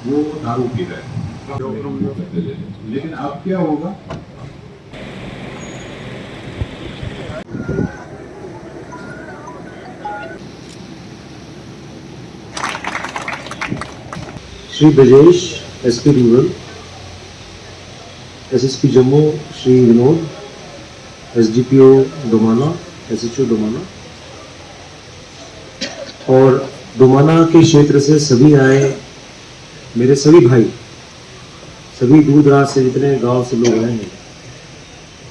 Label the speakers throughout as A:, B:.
A: वो दारू पी रहे हैं। लेकिन अब क्या होगा?
B: Shri Brajesh SP rural, SSP Jammu Shri Vinod, SDPO Domana, SHO Domana और डोमाना के क्षेत्र से सभी आए मेरे सभी भाई, सभी दूर दराज से जितने गांव से लोग आए हैं,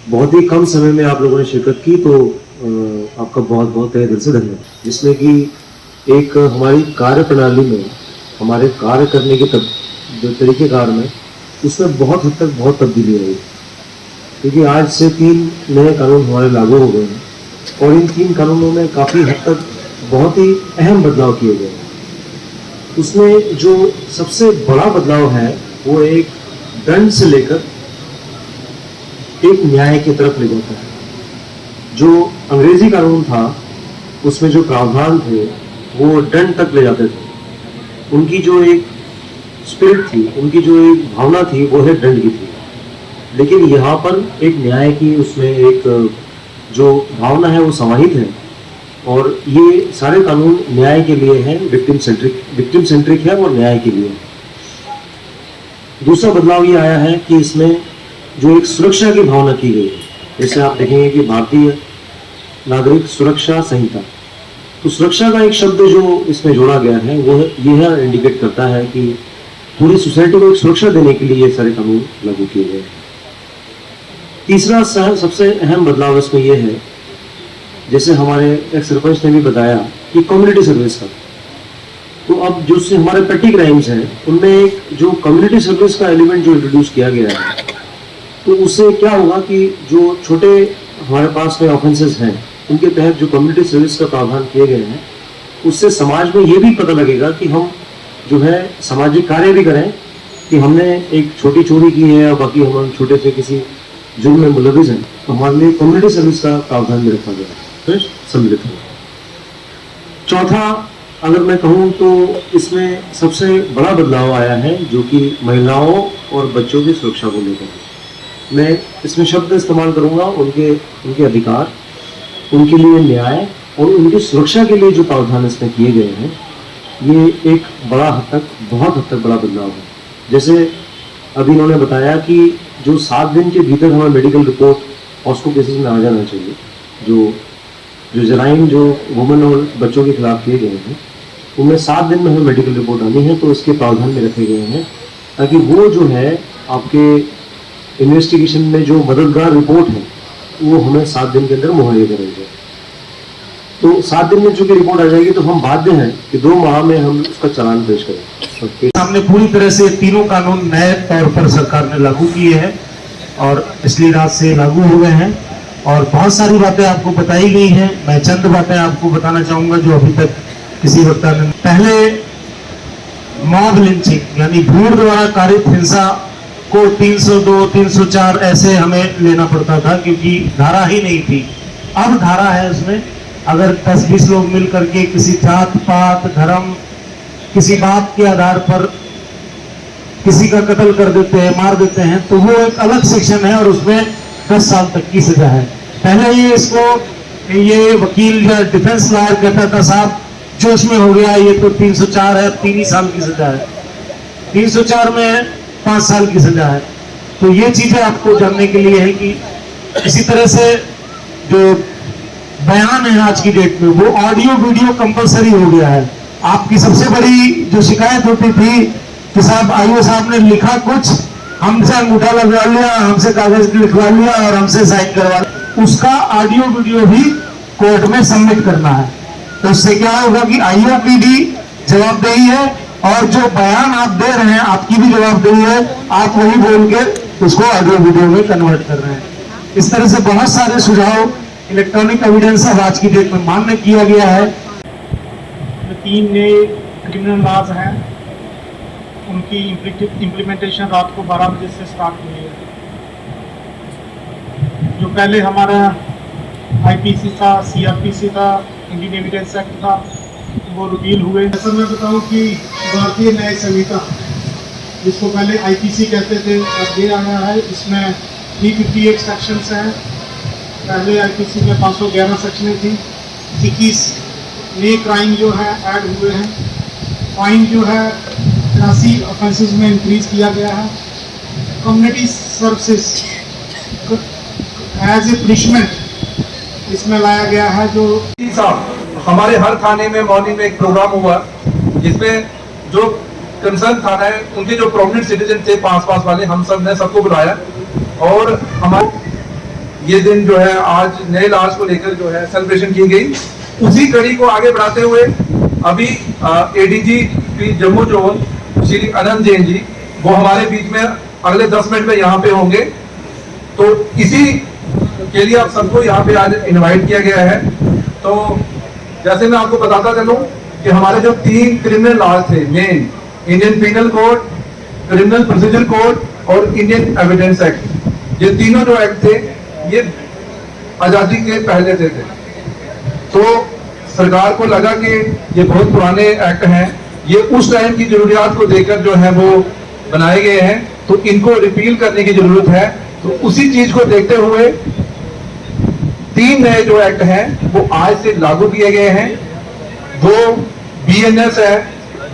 B: बहुत ही कम समय में आप लोगों ने शिरकत की, तो आपका बहुत बहुत तहे दिल से धन्यवाद। जिसमें कि एक हमारी कार्य प्रणाली में, हमारे कार्य करने के जो तरीक़ेकार में, उसमें बहुत हद तक बहुत तब्दीली आई, क्योंकि आज से 3 नए कानून हमारे लागू हो गए हैं और इन 3 कानूनों में काफ़ी हद तक बहुत ही अहम बदलाव किए गए हैं। उसमें जो सबसे बड़ा बदलाव है वो एक दंड से लेकर एक न्याय की तरफ ले जाता है। जो अंग्रेजी कानून था उसमें जो प्रावधान थे वो दंड तक ले जाते थे, उनकी जो एक स्पिरिट थी, उनकी जो एक भावना थी वो है दंड की थी। लेकिन यहाँ पर एक न्याय की, उसमें एक जो भावना है वो समाहित है और ये सारे कानून न्याय के लिए हैं, विक्टिम सेंट्रिक है और न्याय के लिए। दूसरा बदलाव ये आया है कि इसमें जो एक सुरक्षा की भावना की गई है, जैसे आप देखेंगे कि भारतीय नागरिक सुरक्षा संहिता, तो सुरक्षा का एक शब्द जो इसमें जोड़ा गया है वो यह इंडिकेट करता है कि पूरी सोसाइटी को एक सुरक्षा देने के लिए ये सारे कानून लागू किए गए हैं। तीसरा सबसे अहम बदलाव इसमें यह है, जैसे हमारे एक सरपंच ने भी बताया कि कम्युनिटी सर्विस का, तो अब जो से हमारे पेटी क्राइम्स हैं उनमें एक जो कम्युनिटी सर्विस का एलिमेंट जो इंट्रोड्यूस किया गया है, तो उससे क्या होगा कि जो छोटे हमारे पास में ऑफेंसेस हैं उनके तहत जो कम्युनिटी सर्विस का प्रावधान किए गए हैं, उससे समाज में ये भी पता लगेगा कि हम जो है सामाजिक कार्य भी करें, कि हमने एक छोटी चोरी की है या बाकी हम छोटे से किसी जुर्म में मुलविस हैं, तो हमारे लिए कम्युनिटी सर्विस का प्रावधान भी रखा गया है, फिर सम्मिलित हो। चौथा अगर मैं कहूँ तो इसमें सबसे बड़ा बदलाव आया है जो कि महिलाओं और बच्चों की सुरक्षा को लेकर है। मैं इसमें शब्द इस्तेमाल करूँगा उनके अधिकार, उनके लिए न्याय और उनकी सुरक्षा के लिए जो प्रावधान इसमें किए गए हैं, ये एक बड़ा हद तक, बहुत हद तक बड़ा बदलाव है। जैसे अभी इन्होंने बताया कि जो 7 दिन के भीतर हमें मेडिकल रिपोर्ट पॉस्को केसेस में आ जाना चाहिए, जो जराइम जो वुमेन और बच्चों के खिलाफ किए गए हैं उनमें 7 दिन में हमें मेडिकल रिपोर्ट आनी है, तो इसके प्रावधान में रखे गए हैं ताकि वो जो है आपके इन्वेस्टिगेशन में जो मददगार रिपोर्ट है वो हमें 7 दिन के अंदर मुहैया कराई जाए। तो 7 दिन में चूंकि रिपोर्ट आ जाएगी तो हम बाध्य हैं कि 2 माह में हम उसका चालान पेश करें।
C: हमने पूरी तरह से तीनों कानून नए तौर पर सरकार ने लागू किए हैं और इसलिए रात से लागू हो गए हैं और बहुत सारी बातें आपको बताई गई हैं। मैं चंद बातें आपको बताना चाहूंगा जो अभी तक किसी वक्ता ने। पहले मॉब लिंचिंग यानी भीड़ द्वारा कारित हिंसा को 302, 304 ऐसे हमें लेना पड़ता था क्योंकि धारा ही नहीं थी। अब धारा है उसमें, अगर 10-20 लोग मिल करके किसी जात पात धर्म किसी बात के आधार पर किसी का कत्ल कर देते हैं, मार देते हैं, तो वो एक अलग सेक्शन है और उसमें 10 साल तक की सजा है। पहले ये वकील या डिफेंस लॉयर कहता था साहब जो इसमें हो गया ये तो 304 है, 3 ही साल की सजा है, 304 में 5 साल की सजा है। तो ये चीजें आपको जानने के लिए है कि इसी तरह से जो बयान है आज की डेट में वो ऑडियो वीडियो कंपलसरी हो गया है। आपकी सबसे बड़ी जो शिकायत होती थी कि साहब आईओ साहब ने लिखा कुछ, हमसे अंगूठा लगा लिया, हमसे कागज लिखवा लिया और हमसे साइन करवा लिया, उसका ऑडियो वीडियो भी कोर्ट में सबमिट करना है। तो उससे क्या होगा कि आईओ की भी जवाबदेही है और जो बयान आप दे रहे हैं आपकी भी जवाबदेही है, आप वही बोल के उसको ऑडियो वीडियो में कन्वर्ट कर रहे हैं। इस तरह से बहुत सारे सुझाव इलेक्ट्रॉनिक एविडेंस अब आज की डेट में मान्य किया गया है।
D: 3 नए क्रिमिनल लॉज हैं, उनकी इम्प्लीमेंटेशन रात को 12 बजे से स्टार्ट हुई है। जो पहले हमारा आईपीसी था, सीआरपीसी था, इंडियन एविडेंस एक्ट था, वो रिपील हुए। ऐसा मैं बताऊं कि भारतीय न्याय संहिता जिसको पहले आईपीसी कहते थे, अब ये आया है। इसमें 358 सेक्शंस हैं। पहले आईपीसी में 511 सेक्शनें थी। 21 नए क्राइम जो है ऐड हुए हैं। फाइन जो है 83 ऑफेंसेस में इंक्रीज किया गया है। Community services as a punishment इसमें लाया गया है। जो
E: साहब हमारे हर थाने में मॉर्निंग में एक प्रोग्राम हुआ जिसमें जो कंसर्न थाना है उनके जो प्रोमिनेंट सिटीजन थे पास वाले, हम सब ने सबको बुलाया और हमारे ये दिन जो है आज नए लॉज को लेकर जो है सेलिब्रेशन की गई। उसी कड़ी को आगे बढ़ाते हुए अभी एडीजी जम्मू जोन श्री अनंत जैन जी वो हमारे बीच में अगले 10 मिनट में यहाँ पे होंगे। तो इसी के लिए आप सबको यहाँ पे आज इनवाइट किया गया है। तो जैसे मैं आपको बताता चलूं कि हमारे जो 3 क्रिमिनल लॉज थे main, Indian penal code, criminal procedure code और इंडियन एविडेंस एक्ट, ये तीनों जो एक्ट थे ये आजादी के पहले से थे। तो सरकार को लगा कि ये बहुत पुराने एक्ट हैं, ये उस टाइम की जरूरियात को देखकर जो है वो बनाए गए हैं, तो इनको रिपील करने की जरूरत है। तो उसी चीज को देखते हुए 3 नए जो एक्ट हैं वो आज से लागू किए गए हैं। वो BNS है,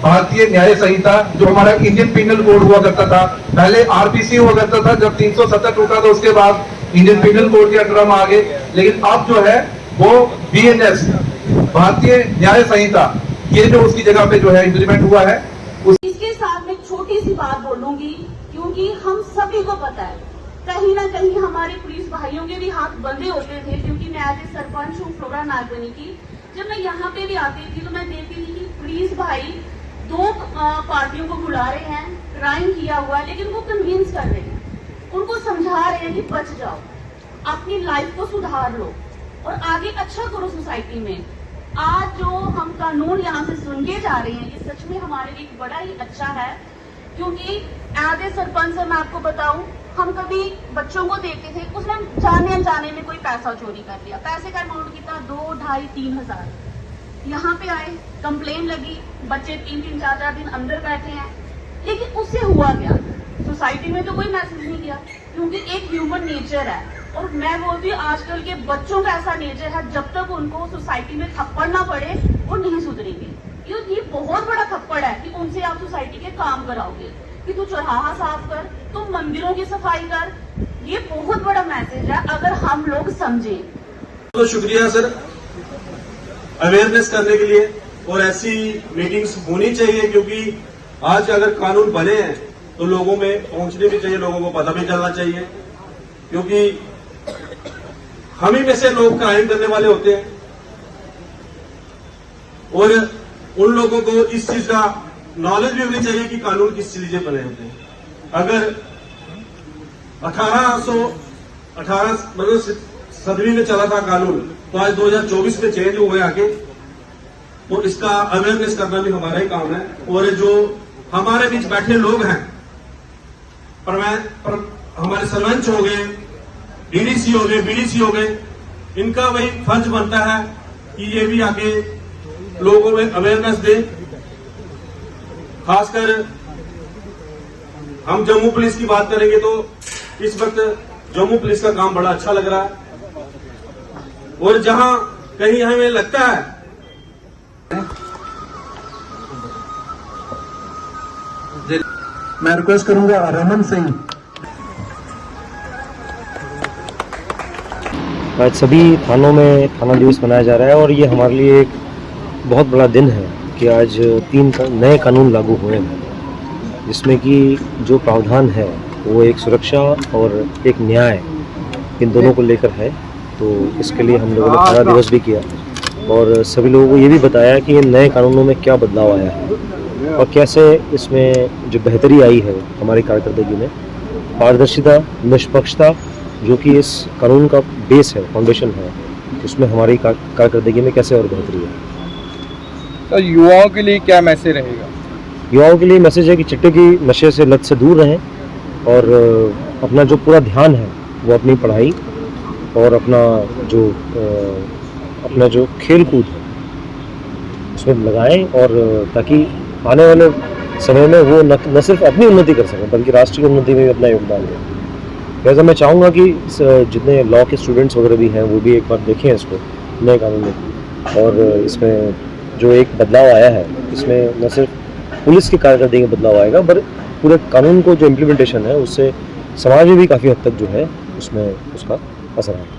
E: भारतीय न्याय संहिता, जो हमारा इंडियन पिनल कोड हुआ करता था। पहले RPC हुआ करता था, जब 370 टूटा तो उसके बाद इंडियन पिनल कोड के अंडर हम आ गए। लेकिन अब जो है वो BNS, भारतीय न्याय संहिता, ये जो उसकी जगह पे जो है इंप्लीमेंट हुआ है।
F: इसके साथ में छोटी सी बात बोलूंगी, क्योंकि हम सभी को पता है कहीं ना कहीं हमारे पुलिस भाइयों के भी हाथ बंधे होते थे। क्योंकि मैं एज ए सरपंच हूँ फ्लोरा नागबनी की, जब मैं यहाँ पे भी आती थी तो मैं देखती थी कि पुलिस भाई 2 पार्टियों को बुला रहे हैं, क्राइम किया हुआ है, लेकिन वो कन्विंस कर रहे हैं, उनको समझा रहे हैं कि बच जाओ, अपनी लाइफ को सुधार लो और आगे अच्छा करो सोसाइटी में। आज जो हम कानून यहाँ से सुन के जा रहे हैं, ये सच में हमारे लिए बड़ा ही अच्छा है। क्योंकि एज ए सरपंच मैं आपको बताऊं, हम कभी बच्चों को देखते थे, उसने जाने अनजाने में कोई पैसा चोरी कर लिया, पैसे का अमाउंट कितना 2, 2.5, 3 हजार। यहाँ पे आए, कंप्लेन लगी, बच्चे 3-3, 4-4 दिन अंदर बैठे हैं, लेकिन उससे हुआ क्या? सोसाइटी में तो कोई मैसेज नहीं गया, क्योंकि एक ह्यूमन नेचर है। और मैं बोलती हूँ आजकल के बच्चों का ऐसा नेचर है, जब तक उनको सोसाइटी में थप्पड़ ना पड़े वो नहीं सुधरेंगे। ये बहुत बड़ा थप्पड़ है कि उनसे आप सोसाइटी के काम कराओगे कि तू चौराहा साफ कर, तुम मंदिरों की सफाई कर। ये बहुत बड़ा मैसेज है अगर हम लोग समझे।
G: तो शुक्रिया सर अवेयरनेस करने के लिए, और ऐसी मीटिंग्स होनी चाहिए, क्योंकि आज अगर कानून बने हैं तो लोगों में पहुंचने भी चाहिए, लोगों को पता भी चलना चाहिए। क्योंकि हम ही में से लोग क्राइम करने वाले होते हैं और उन लोगों को इस चीज का नॉलेज भी होनी चाहिए कि कानून किस चीज से बने होते हैं। अगर 1818 मतलब 7वीं में चला था कानून, तो आज 2024 में चेंज हुए आके, तो इसका अवेयरनेस करना भी हमारा ही काम है। और जो हमारे बीच बैठे लोग हैं, हमारे सरपंच हो गए, DDC हो गए, BDC हो गए, इनका वही फर्ज बनता है कि ये भी आगे लोगों में अवेयरनेस दें। खासकर हम जम्मू पुलिस की बात करेंगे तो इस वक्त जम्मू पुलिस का काम बड़ा अच्छा लग रहा है। और जहां कहीं हमें लगता है
B: मैं रिक्वेस्ट करूंगा रमन सिंह। आज सभी थानों में थाना दिवस मनाया जा रहा है और ये हमारे लिए एक बहुत बड़ा दिन है कि आज 3 नए कानून लागू हुए हैं, जिसमें कि जो प्रावधान है वो एक सुरक्षा और एक न्याय, इन दोनों को लेकर है। तो इसके लिए हम लोगों ने थाना दिवस भी किया और सभी लोगों को ये भी बताया कि इन नए कानूनों में क्या बदलाव आया है और कैसे इसमें जो बेहतरी आई है हमारी कारकर्दगी में, पारदर्शिता, निष्पक्षता, जो कि इस कानून का बेस है, फाउंडेशन है, उसमें हमारी कारकर्दगी में कैसे और बेहतरी है।
A: तो युवाओं के लिए क्या मैसेज रहेगा?
B: युवाओं के लिए मैसेज है कि चिट्टे की नशे से लत से दूर रहें और अपना जो पूरा ध्यान है वो अपनी पढ़ाई और अपना जो खेल कूद है उसमें लगाएं, और ताकि आने वाले समय में वो न सिर्फ अपनी उन्नति कर सकें बल्कि राष्ट्र की उन्नति में भी अपना योगदान दें। लिहाजा मैं चाहूँगा कि जितने लॉ के स्टूडेंट्स वगैरह भी हैं वो भी एक बार देखें इसको नए कानून में, और इसमें जो एक बदलाव आया है इसमें न सिर्फ पुलिस की कारकर्दगी में बदलाव आएगा पर पूरे कानून को जो इम्प्लीमेंटेशन है उससे समाज में भी काफ़ी हद तक जो है उसमें उसका असर आएगा।